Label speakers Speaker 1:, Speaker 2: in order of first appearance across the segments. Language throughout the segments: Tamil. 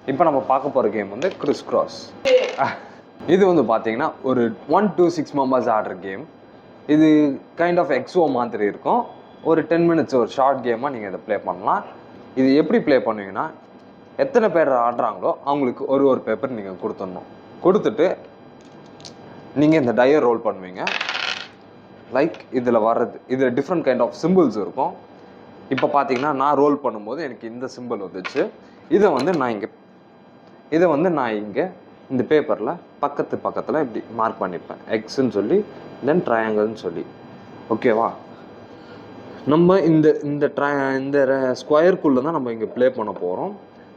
Speaker 1: இப்போ நம்ம பார்க்க போகிற கேம் வந்து கிறிஸ் கிராஸ். இது வந்து பார்த்தீங்கன்னா ஒரு 1 to 6 மெம்பர்ஸ் ஆடுற கேம். இது கைண்ட் ஆஃப் எக்ஸோ மாதிரி இருக்கும். ஒரு 10 minutes ஒரு ஷார்ட் கேமாக நீங்கள் இதை ப்ளே பண்ணலாம். இது எப்படி ப்ளே பண்ணுவீங்கன்னா, எத்தனை பேர் ஆடுறாங்களோ அவங்களுக்கு ஒரு பேப்பர் நீங்கள் கொடுத்துடணும். கொடுத்துட்டு நீங்கள் இந்த டயர் ரோல் பண்ணுவீங்க. லைக் இதில் வர்றது இதில் டிஃப்ரெண்ட் கைண்ட் ஆஃப் சிம்பிள்ஸ் இருக்கும். இப்போ பார்த்தீங்கன்னா நான் ரோல் பண்ணும்போது எனக்கு இந்த சிம்பிள் வந்துச்சு. இதை வந்து நான் இங்கே இந்த பேப்பரில் பக்கத்தில் இப்படி மார்க் பண்ணிப்பேன். எக்ஸ்ன்னு சொல்லி தென் ட்ரையாங்கிள்னு சொல்லி. ஓகேவா? நம்ம இந்த ஸ்கொயருக்குள்ளே தான் நம்ம இங்கே ப்ளே பண்ண போகிறோம்.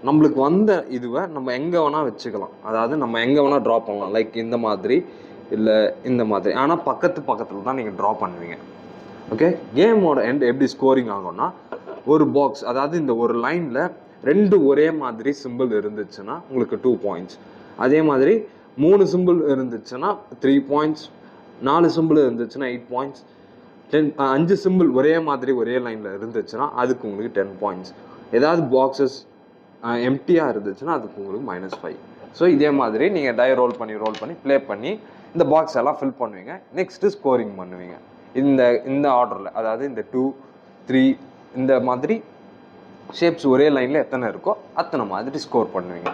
Speaker 1: நம்மளுக்கு வந்த இதுவை நம்ம எங்கே வேணால் வச்சுக்கலாம். அதாவது நம்ம எங்கே வேணால் ட்ரா பண்ணலாம். லைக் இந்த மாதிரி இல்லை இந்த மாதிரி. ஆனால் பக்கத்தில் தான் நீங்கள் ட்ரா பண்ணுவீங்க. ஓகே, கேமோட எண்ட் எப்படி ஸ்கோரிங் ஆகும்னா, ஒரு பாக்ஸ், அதாவது இந்த ஒரு லைனில் 2 ஒரே மாதிரி சிம்பிள் இருந்துச்சுன்னா உங்களுக்கு 2 points. அதே மாதிரி 3 சிம்பிள் இருந்துச்சுன்னா 3 points, 4 சிம்பிள் இருந்துச்சுன்னா 8 points, 5 சிம்பிள் ஒரே மாதிரி ஒரே லைனில் இருந்துச்சுன்னா அதுக்கு உங்களுக்கு 10 points. ஏதாவது பாக்ஸஸ் எம்டியாக இருந்துச்சுன்னா அதுக்கு உங்களுக்கு -5. ஸோ இதே மாதிரி நீங்கள் ரோல் பண்ணி ப்ளே பண்ணி இந்த பாக்ஸ் எல்லாம் ஃபில் பண்ணுவீங்க. நெக்ஸ்ட்டு ஸ்கோரிங் பண்ணுவீங்க இந்த ஆர்டரில். அதாவது இந்த 2, 3 இந்த மாதிரி ஷேப்ஸ் ஒரே லைனில் எத்தனை இருக்கோ அத்தனை மாதிரி ஸ்கோர் பண்ணுவீங்க.